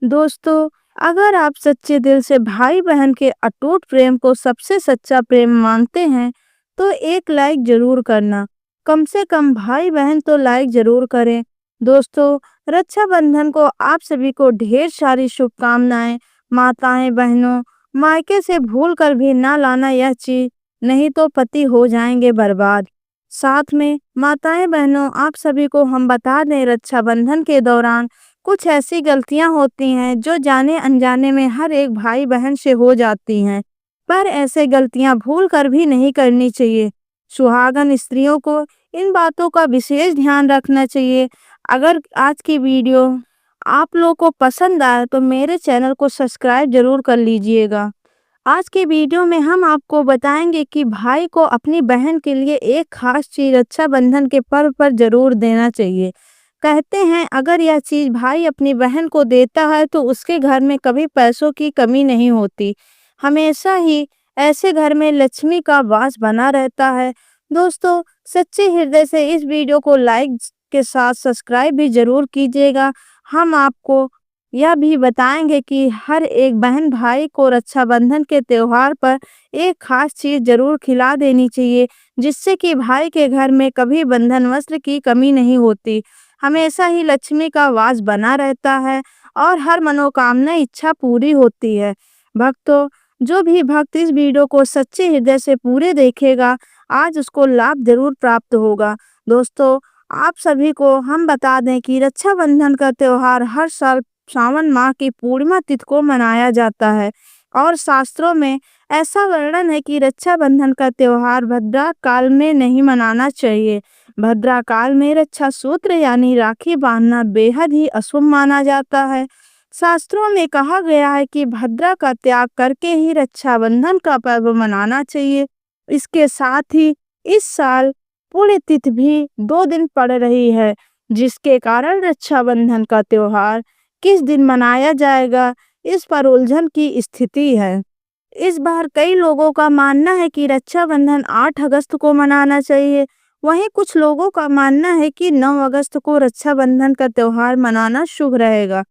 दोस्तों, अगर आप सच्चे दिल से भाई बहन के अटूट प्रेम को सबसे सच्चा प्रेम मानते हैं, तो एक लाइक जरूर करना। कम से कम भाई बहन तो लाइक जरूर करें। दोस्तों, रक्षाबंधन को आप सभी को ढेर सारी शुभकामनाएं। माताएं बहनों, मायके से भूल कर भी ना लाना यह चीज, नहीं तो पति हो जाएंगे बर्बाद। साथ में माताएं बहनों, आप सभी को हम बता दें, रक्षाबंधन के दौरान कुछ ऐसी गलतियां होती हैं जो जाने अनजाने में हर एक भाई बहन से हो जाती हैं, पर ऐसे गलतियां भूल कर भी नहीं करनी चाहिए। सुहागन स्त्रियों को इन बातों का विशेष ध्यान रखना चाहिए। अगर आज की वीडियो आप लोगों को पसंद आए तो मेरे चैनल को सब्सक्राइब जरूर कर लीजिएगा। आज के वीडियो में हम आपको बताएंगे कि भाई को अपनी बहन के लिए एक खास चीज रक्षाबंधन के पर्व पर जरूर देना चाहिए। कहते हैं, अगर यह चीज भाई अपनी बहन को देता है तो उसके घर में कभी पैसों की कमी नहीं होती। हमेशा ही ऐसे घर में लक्ष्मी का वास बना रहता है। दोस्तों, सच्चे हृदय से इस वीडियो को लाइक के साथ सब्सक्राइब भी जरूर कीजिएगा। हम आपको यह भी बताएंगे कि हर एक बहन भाई को रक्षाबंधन के त्योहार पर एक खास चीज जरूर खिला देनी चाहिए, जिससे कि भाई के घर में कभी बंधन वस्त्र की कमी नहीं होती। हमेशा ही लक्ष्मी का वास बना रहता है और हर मनोकामना इच्छा पूरी होती है। भक्तों, जो भी भक्त इस वीडियो को सच्चे हृदय से पूरे देखेगा, आज उसको लाभ जरूर प्राप्त होगा। दोस्तों, आप सभी को हम बता दें कि रक्षाबंधन का त्योहार हर साल सावन माह की पूर्णिमा तिथि को मनाया जाता है और शास्त्रों में ऐसा वर्णन है कि रक्षाबंधन का त्योहार भद्रा काल में नहीं मनाना चाहिए। भद्रा काल में रक्षा सूत्र यानी राखी बांधना बेहद ही अशुभ माना जाता है। शास्त्रों में कहा गया है कि भद्रा का त्याग करके ही रक्षाबंधन का पर्व मनाना चाहिए। इसके साथ ही इस साल पुण्यतिथि भी 2 दिन पड़ रही है, जिसके कारण रक्षाबंधन का त्योहार किस दिन मनाया जाएगा, इस पर उलझन की स्थिति है। इस बार कई लोगों का मानना है कि रक्षाबंधन 8 अगस्त को मनाना चाहिए। वहीं कुछ लोगों का मानना है कि 9 अगस्त को रक्षाबंधन का त्योहार मनाना शुभ रहेगा।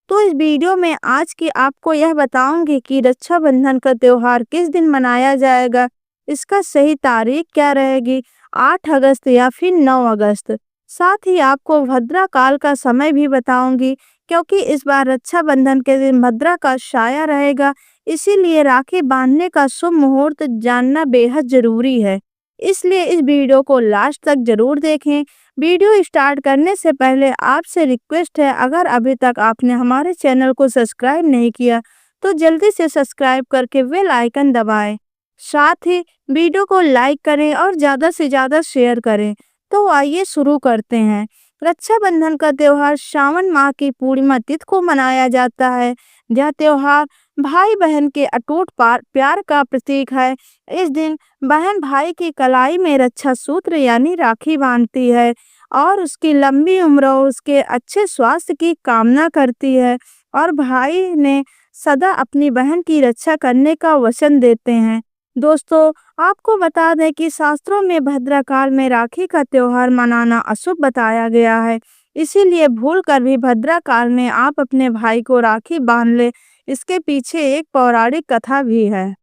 तो इस वीडियो में आज की आपको यह बताऊंगी कि रक्षाबंधन का त्योहार किस दिन मनाया जाएगा, इसका सही तारीख क्या रहेगी, 8 अगस्त या फिर 9 अगस्त। साथ ही आपको भद्रा काल का समय भी बताऊंगी, क्योंकि इस बार रक्षाबंधन के दिन भद्रा का छाया रहेगा, इसीलिए राखी बांधने का शुभ मुहूर्त जानना बेहद जरूरी है। इसलिए इस वीडियो को लास्ट तक जरूर देखें। वीडियो स्टार्ट करने से पहले आपसे रिक्वेस्ट है, अगर अभी तक आपने हमारे चैनल को सब्सक्राइब नहीं किया तो जल्दी से सब्सक्राइब करके बेल आइकन दबाएं। साथ ही वीडियो को लाइक करें और ज़्यादा से ज़्यादा शेयर करें। तो आइए शुरू करते हैं। रक्षाबंधन का त्योहार श्रावण माह की पूर्णिमा तिथि को मनाया जाता है। यह त्योहार भाई बहन के अटूट प्यार का प्रतीक है। इस दिन बहन भाई की कलाई में रक्षा सूत्र यानी राखी बांधती है और उसकी लंबी उम्र और उसके अच्छे स्वास्थ्य की कामना करती है, और भाई ने सदा अपनी बहन की रक्षा करने का वचन देते हैं। दोस्तों, आपको बता दें कि शास्त्रों में भद्रा काल में राखी का त्योहार मनाना अशुभ बताया गया है, इसीलिए भूल कर भी भद्रा काल में आप अपने भाई को राखी बांध ले। इसके पीछे एक पौराणिक कथा भी है।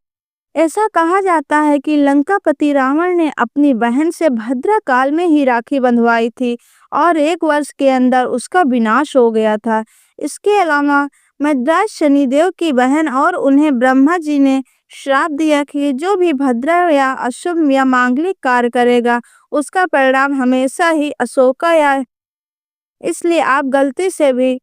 ऐसा कहा जाता है कि लंकापति रावण ने अपनी बहन से भद्रा काल में ही राखी बंधवाई थी और 1 वर्ष के अंदर उसका विनाश हो गया था। इसके अलावा मद्रास शनिदेव की बहन और उन्हें ब्रह्मा जी ने श्राप दिया कि जो भी भद्रा या अशुभ या मांगलिक कार्य करेगा, उसका परिणाम हमेशा ही अशोका या, इसलिए आप गलती से भी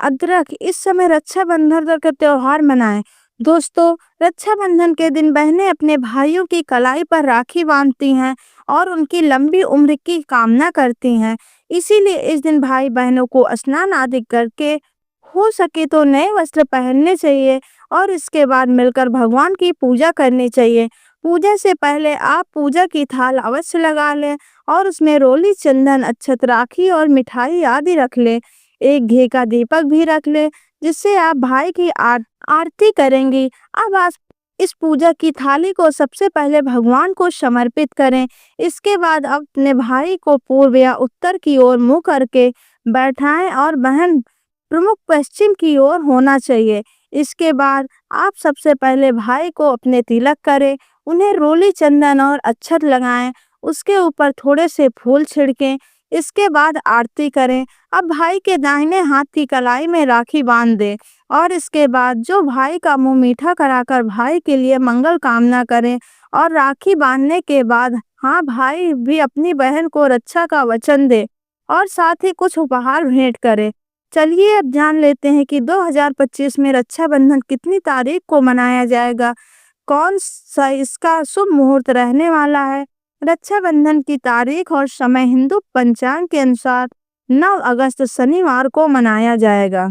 अदरक इस समय रक्षाबंधन का त्योहार मनाएं। दोस्तों, रक्षाबंधन के दिन बहनें अपने भाइयों की कलाई पर राखी बांधती हैं और उनकी लंबी उम्र की कामना करती हैं। इसीलिए इस दिन भाई बहनों को स्नान आदि करके हो सके तो नए वस्त्र पहनने चाहिए और इसके बाद मिलकर भगवान की पूजा करनी चाहिए। पूजा से पहले आप पूजा की थाल अवश्य लगा लें और उसमें रोली, चंदन, अक्षत, राखी और मिठाई आदि रख लें। एक घी का दीपक भी रख ले, जिससे आप भाई की आरती करेंगी। अब आप इस पूजा की थाली को सबसे पहले भगवान को समर्पित करें। इसके बाद अपने भाई को पूर्व या उत्तर की ओर मुंह करके बैठाएं और बहन प्रमुख पश्चिम की ओर होना चाहिए। इसके बाद आप सबसे पहले भाई को अपने तिलक करें, उन्हें रोली चंदन और अक्षत लगाएं, उसके ऊपर थोड़े से फूल छिड़कें। इसके बाद आरती करें। अब भाई के दाहिने हाथ की कलाई में राखी बांध दें और इसके बाद जो भाई का मुंह मीठा कराकर भाई के लिए मंगल कामना करें और राखी बांधने के बाद हाँ भाई भी अपनी बहन को रक्षा का वचन दे और साथ ही कुछ उपहार भेंट करे। चलिए अब जान लेते हैं कि 2025 में रक्षाबंधन कितनी तारीख को मनाया जाएगा, कौन सा इसका शुभ मुहूर्त रहने वाला है। रक्षाबंधन की तारीख और समय हिंदू पंचांग के अनुसार 9 अगस्त शनिवार को मनाया जाएगा।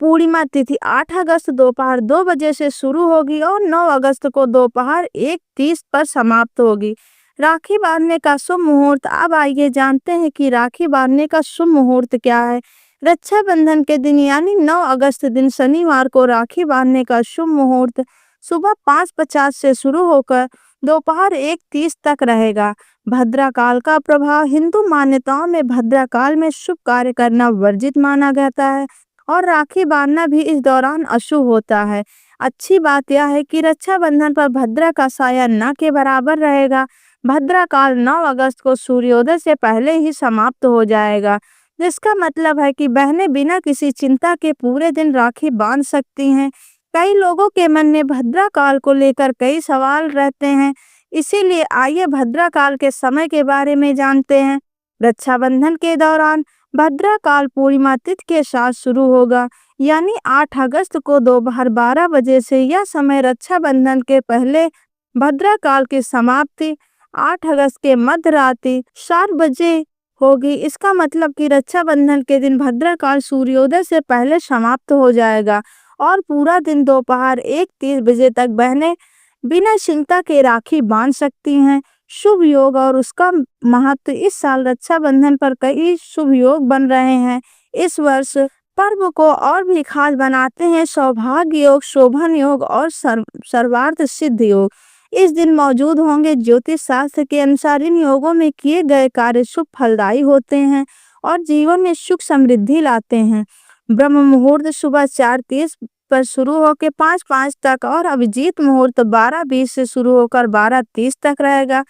पूर्णिमा तिथि 8 अगस्त दोपहर 2 बजे से शुरू होगी और 9 अगस्त को दोपहर 1:30 पर समाप्त होगी। राखी बांधने का शुभ मुहूर्त। अब आइए जानते हैं कि राखी बांधने का शुभ मुहूर्त क्या है। रक्षाबंधन के दिन यानी 9 अगस्त दिन शनिवार को राखी बांधने का शुभ मुहूर्त सुबह 5:50 से शुरू होकर दोपहर 1:30 तक रहेगा। भद्रा काल का प्रभाव। हिंदू मान्यताओं में भद्रा काल में शुभ कार्य करना वर्जित माना जाता है और राखी बांधना भी इस दौरान अशुभ होता है। अच्छी बात यह है कि रक्षाबंधन पर भद्रा का साया न के बराबर रहेगा। भद्रा काल 9 अगस्त को सूर्योदय से पहले ही समाप्त हो जाएगा, जिसका मतलब है कि बहनें बिना किसी चिंता के पूरे दिन राखी बांध सकती हैं। कई लोगों के मन में भद्रा काल को लेकर कई सवाल रहते हैं, इसीलिए आइए भद्रा काल के समय के बारे में जानते हैं। रक्षाबंधन के दौरान भद्रा काल पूर्णिमा तिथि के साथ शुरू होगा, यानी 8 अगस्त को दोपहर 12 बजे से। यह समय रक्षाबंधन के पहले भद्रा काल की समाप्ति 8 अगस्त के मध्य रात्रि 7 बजे होगी। इसका मतलब कि रक्षाबंधन के दिन भद्रा काल सूर्योदय से पहले समाप्त हो जाएगा और पूरा दिन दोपहर 1:30 बजे तक बहनें बिना चिंता के राखी बांध सकती हैं। शुभ योग और उसका महत्व। इस साल रक्षाबंधन पर कई शुभ योग बन रहे हैं। इस वर्ष पर्व को और भी खास बनाते हैं सौभाग्य योग, शोभन योग और सर्वार्थ सिद्ध योग इस दिन मौजूद होंगे। ज्योतिष शास्त्र के अनुसार इन योगों में किए गए कार्य शुभ फलदायी होते हैं और जीवन में सुख समृद्धि लाते हैं। ब्रह्म मुहूर्त सुबह 4:30 पर शुरू होकर 5:05 तक और अभिजीत मुहूर्त 12:20 से शुरू होकर 12:30 तक रहेगा।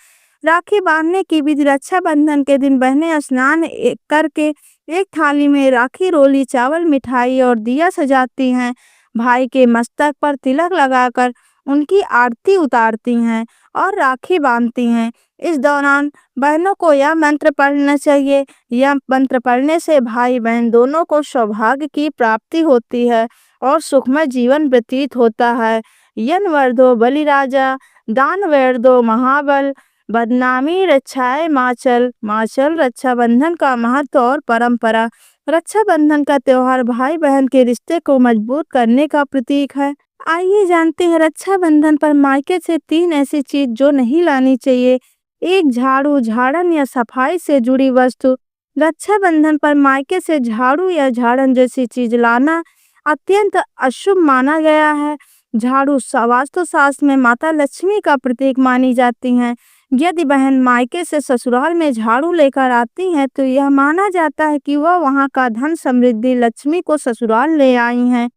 राखी बांधने की विधि। रक्षाबंधन के दिन बहनें स्नान करके एक थाली में राखी, रोली, चावल, मिठाई और दिया सजाती हैं। भाई के मस्तक पर तिलक लगाकर उनकी आरती उतारती हैं और राखी बांधती हैं। इस दौरान बहनों को यह मंत्र पढ़ना चाहिए। यह मंत्र पढ़ने से भाई बहन दोनों को सौभाग्य की प्राप्ति होती है और सुखमय जीवन व्यतीत होता है। यन वर्धो बलिराजा, दान वर्धो महाबल, बदनामी रक्षाए माचल। माचल। रक्षाबंधन का महत्व और परंपरा। रक्षाबंधन का त्योहार भाई बहन के रिश्ते को मजबूत करने का प्रतीक है। आइए जानते हैं रक्षाबंधन पर मायके से 3 ऐसी चीज जो नहीं लानी चाहिए। 1. झाड़ू, झाड़न या सफाई से जुड़ी वस्तु। रक्षाबंधन पर मायके से झाड़ू या झाड़न जैसी चीज लाना अत्यंत अशुभ माना गया है। झाड़ू वास्तुशास्त्र में माता लक्ष्मी का प्रतीक मानी जाती हैं। यदि बहन मायके से ससुराल में झाड़ू लेकर आती हैं तो यह माना जाता है कि वह वहां का धन, समृद्धि, लक्ष्मी को ससुराल ले आई हैं।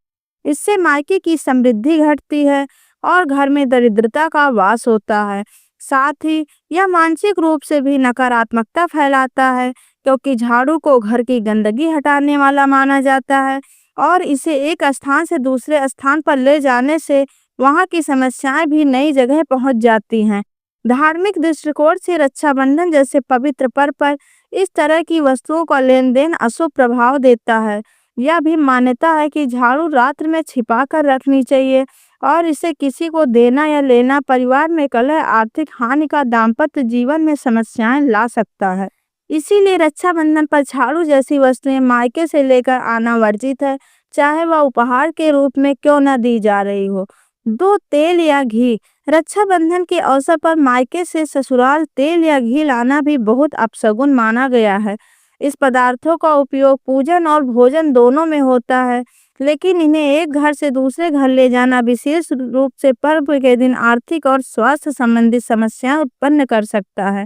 इससे मायके की समृद्धि घटती है और घर में दरिद्रता का वास होता है। साथ ही यह मानसिक रूप से भी नकारात्मकता फैलाता है, क्योंकि झाड़ू को घर की गंदगी हटाने वाला माना जाता है और इसे एक स्थान से दूसरे स्थान पर ले जाने से वहां की समस्याएं भी नई जगह पहुंच जाती हैं। धार्मिक दृष्टिकोण से रक्षाबंधन जैसे पवित्र पर्व पर इस तरह की वस्तुओं का लेन देन अशुभ प्रभाव देता है। यह भी मान्यता है कि झाड़ू रात्र में छिपा कर रखनी चाहिए और इसे किसी को देना या लेना परिवार में कलह, आर्थिक हानि का, दाम्पत्य जीवन में समस्याएं ला सकता है। इसीलिए रक्षाबंधन पर झाड़ू जैसी वस्तुएं मायके से लेकर आना वर्जित है, चाहे वह उपहार के रूप में क्यों न दी जा रही हो। 2. तेल या घी। रक्षाबंधन के अवसर पर मायके से ससुराल तेल या घी लाना भी बहुत अपशगुन माना गया है। इस पदार्थों का उपयोग पूजन और भोजन दोनों में होता है, लेकिन इन्हें एक घर से दूसरे घर ले जाना विशेष रूप से पर्व के दिन आर्थिक और स्वास्थ्य संबंधी समस्याएं उत्पन्न कर सकता है।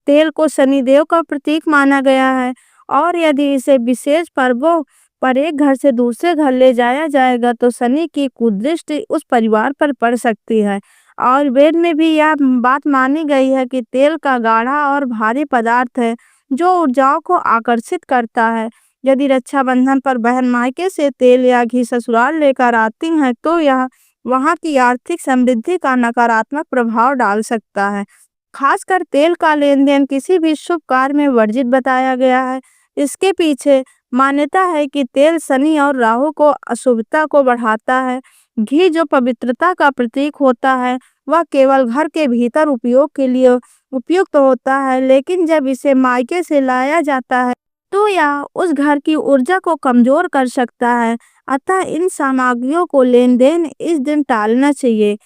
तेल को शनिदेव का प्रतीक माना गया है और यदि इसे विशेष पर्वों पर एक घर से दूसरे घर ले जाया जाएगा तो शनि की कुदृष्टि उस परिवार पर पड़ सकती है। और वेद में भी यह बात मानी गई है कि तेल का गाढ़ा और भारी पदार्थ है जो ऊर्जाओं को आकर्षित करता है। यदि रक्षाबंधन पर बहन मायके से तेल या घी ससुराल लेकर आती हैं तो यह वहां की आर्थिक समृद्धि का नकारात्मक प्रभाव डाल सकता है। खासकर तेल का लेन देन किसी भी शुभ कार्य में वर्जित बताया गया है। इसके पीछे मान्यता है कि तेल शनि और राहु को अशुभता को बढ़ाता है। घी जो पवित्रता का प्रतीक होता है वह केवल घर के भीतर उपयोग के लिए उपयुक्त होता है, लेकिन जब इसे मायके से लाया जाता है तो यह उस घर की ऊर्जा को कमजोर कर सकता है। अतः इन सामग्रियों को लेन देन इस दिन टालना चाहिए।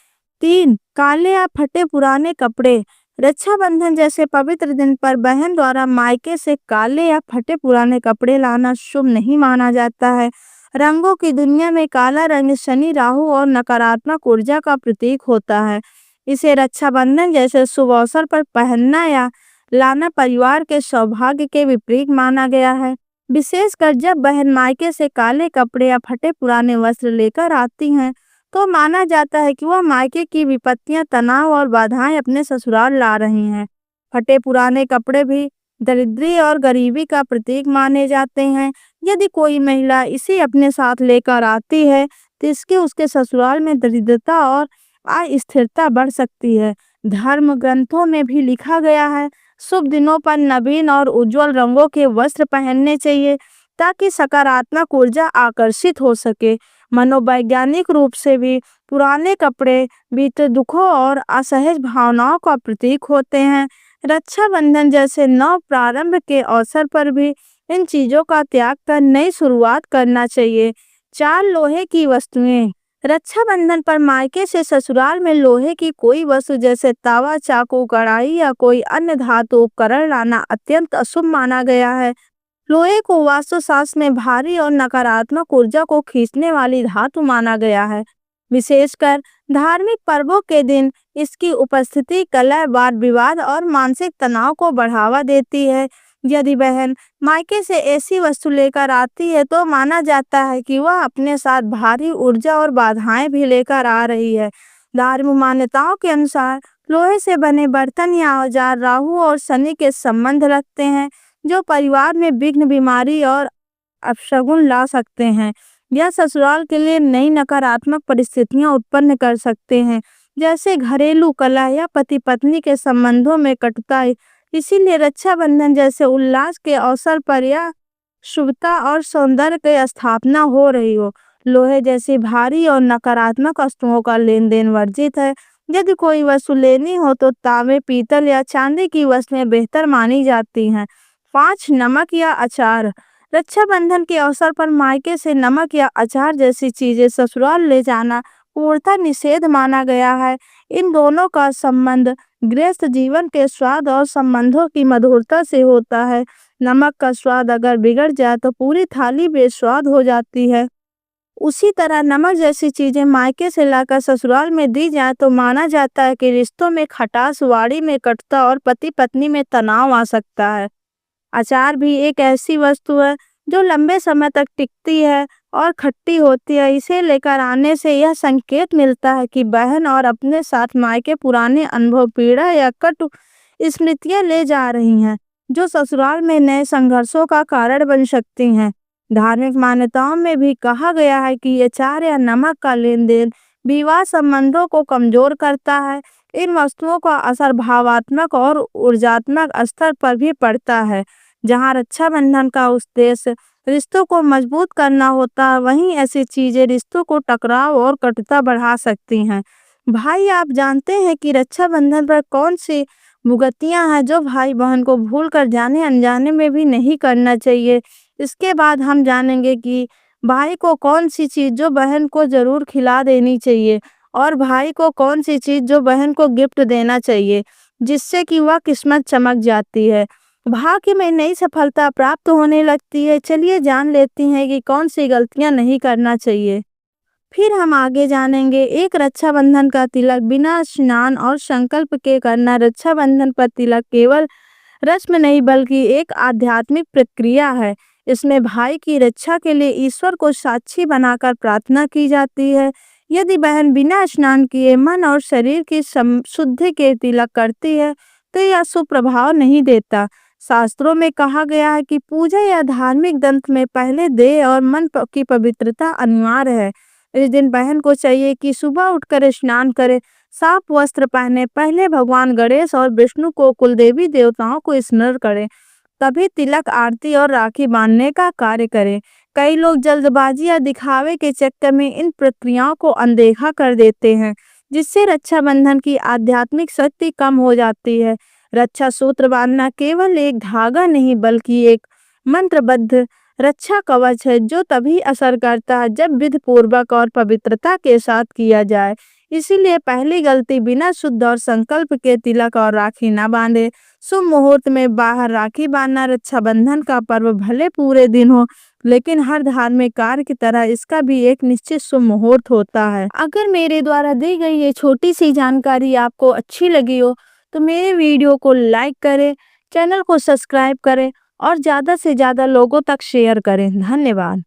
3, काले या फटे पुराने कपड़े। रक्षाबंधन जैसे पवित्र दिन पर बहन द्वारा मायके से काले या फटे पुराने कपड़े लाना शुभ नहीं माना जाता है। रंगों की दुनिया में काला रंग शनि, राहु और नकारात्मक ऊर्जा का प्रतीक होता है। इसे रक्षाबंधन जैसे शुभ अवसर पर पहनना या लाना परिवार के सौभाग्य के विपरीत माना गया है। विशेषकर जब बहन मायके से काले कपड़े या फटे पुराने वस्त्र लेकर आती हैं तो माना जाता है कि वह मायके की विपत्तियां, तनाव और बाधाएं अपने ससुराल ला रही हैं। फटे पुराने कपड़े भी दरिद्री और गरीबी का प्रतीक माने जाते हैं। यदि कोई महिला इसे अपने साथ लेकर आती है तो इसके उसके ससुराल में दरिद्रता और अस्थिरता बढ़ सकती है। धर्म ग्रंथों में भी लिखा गया है शुभ दिनों पर नवीन और उज्जवल रंगों के वस्त्र पहनने चाहिए ताकि सकारात्मक ऊर्जा आकर्षित हो सके। मनोवैज्ञानिक रूप से भी पुराने कपड़े बीते दुखों और असहज भावनाओं का प्रतीक होते हैं। रक्षाबंधन जैसे नव प्रारंभ के अवसर पर भी इन चीजों का त्याग कर नई शुरुआत करना चाहिए। 4, लोहे की वस्तुएं। रक्षाबंधन पर मायके से ससुराल में लोहे की कोई वस्तु जैसे तावा, चाकू, कढ़ाई या कोई अन्य धातु उपकरण लाना अत्यंत अशुभ माना गया है। लोहे को वास्तुशास्त्र में भारी और नकारात्मक ऊर्जा को खींचने वाली धातु माना गया है। विशेषकर धार्मिक पर्वों के दिन इसकी उपस्थिति कलह, वाद विवाद और मानसिक तनाव को बढ़ावा देती है। यदि बहन मायके से ऐसी वस्तु लेकर आती है तो माना जाता है कि वह अपने साथ भारी ऊर्जा और बाधाएं भी लेकर आ रही है। धार्मिक मान्यताओं के अनुसार लोहे से बने बर्तन या औजार राहु और शनि के संबंध रखते हैं जो परिवार में विघ्न, बीमारी और अपशगुन ला सकते हैं। यह ससुराल के लिए नई नकारात्मक परिस्थितियां उत्पन्न कर सकते हैं, जैसे घरेलू कलह या पति पत्नी के संबंधों में कटुता। इसीलिए रक्षाबंधन जैसे उल्लास के अवसर पर या शुभता और सौंदर्य की स्थापना हो रही हो, लोहे जैसी भारी और नकारात्मक वस्तुओं का लेन देन वर्जित है। यदि कोई वस्तु लेनी हो तो तांबे, पीतल या चांदी की वस्तुएं बेहतर मानी जाती हैं। 5, नमक या अचार। रक्षाबंधन के अवसर पर मायके से नमक या अचार जैसी चीजें ससुराल ले जाना पूर्णतः निषेध माना गया है। इन दोनों का संबंध गृहस्थ जीवन के स्वाद और संबंधों की मधुरता से होता है। नमक का स्वाद अगर बिगड़ जाए तो पूरी थाली बेस्वाद हो जाती है। उसी तरह नमक जैसी चीजें मायके से लाकर ससुराल में दी जाए तो माना जाता है कि रिश्तों में खटास, वाणी में कटुता और पति पत्नी में तनाव आ सकता है। अचार भी एक ऐसी वस्तु है जो लंबे समय तक टिकती है और खट्टी होती है। इसे लेकर आने से यह संकेत मिलता है कि बहन और अपने साथ मायके पुराने अनुभव, पीड़ा या कटु स्मृतियां ले जा रही हैं जो ससुराल में नए संघर्षों का कारण बन सकती हैं। धार्मिक मान्यताओं में भी कहा गया है कि अचार या नमक का लेन देन विवाह संबंधों को कमजोर करता है। इन वस्तुओं का असर भावात्मक और ऊर्जात्मक स्तर पर भी पड़ता है। जहां रक्षाबंधन का उद्देश्य रिश्तों को मजबूत करना होता है, वहीं ऐसी चीजें रिश्तों को टकराव और कटुता बढ़ा सकती हैं। भाई, आप जानते हैं कि रक्षाबंधन पर कौन सी भुगतियां हैं जो भाई बहन को भूल कर जाने अनजाने में भी नहीं करना चाहिए। इसके बाद हम जानेंगे कि भाई को कौन सी चीज जो बहन को जरूर खिला देनी चाहिए और भाई को कौन सी चीज जो बहन को गिफ्ट देना चाहिए जिससे कि वह किस्मत चमक जाती है, भाग्य में नई सफलता प्राप्त होने लगती है। चलिए जान लेती हैं कि कौन सी गलतियां नहीं करना चाहिए। फिर हम आगे जानेंगे। एक, रक्षाबंधन का तिलक बिना स्नान और संकल्प के करना। रक्षाबंधन पर तिलक केवल रस्म नहीं बल्कि एक आध्यात्मिक प्रक्रिया है। इसमें भाई की रक्षा के लिए ईश्वर को साक्षी बनाकर प्रार्थना की जाती है। यदि बहन बिना स्नान किए मन और शरीर की शुद्धि के तिलक करती है तो यह शुभ प्रभाव नहीं देता। शास्त्रों में कहा गया है कि पूजा या धार्मिक ग्रंथ में पहले देह और मन की पवित्रता अनिवार्य है। इस दिन बहन को चाहिए कि सुबह उठकर स्नान करे, साफ वस्त्र पहने, पहले भगवान गणेश और विष्णु को कुल देवी देवताओं को स्मरण करे, तभी तिलक, आरती और राखी बांधने का कार्य करें। कई लोग जल्दबाजी या दिखावे के चक्कर में इन प्रक्रियाओं को अनदेखा कर देते हैं, जिससे रक्षाबंधन की आध्यात्मिक शक्ति कम हो जाती है। रक्षा सूत्र बांधना केवल एक धागा नहीं बल्कि एक मंत्रबद्ध रक्षा कवच है जो तभी असर करता है जब विधि पूर्वक और पवित्रता के साथ किया जाए। इसीलिए पहली गलती बिना शुद्ध और संकल्प के तिलक और राखी न बांधे। शुभ मुहूर्त में बाहर राखी बांधना रक्षाबंधन का पर्व भले पूरे दिन हो, लेकिन हर धार्मिक कार्य की तरह इसका भी एक निश्चित शुभ मुहूर्त होता है। अगर मेरे द्वारा दी गई ये छोटी सी जानकारी आपको अच्छी लगी हो तो मेरे वीडियो को लाइक करें, चैनल को सब्सक्राइब करें और ज़्यादा से ज़्यादा लोगों तक शेयर करें। धन्यवाद।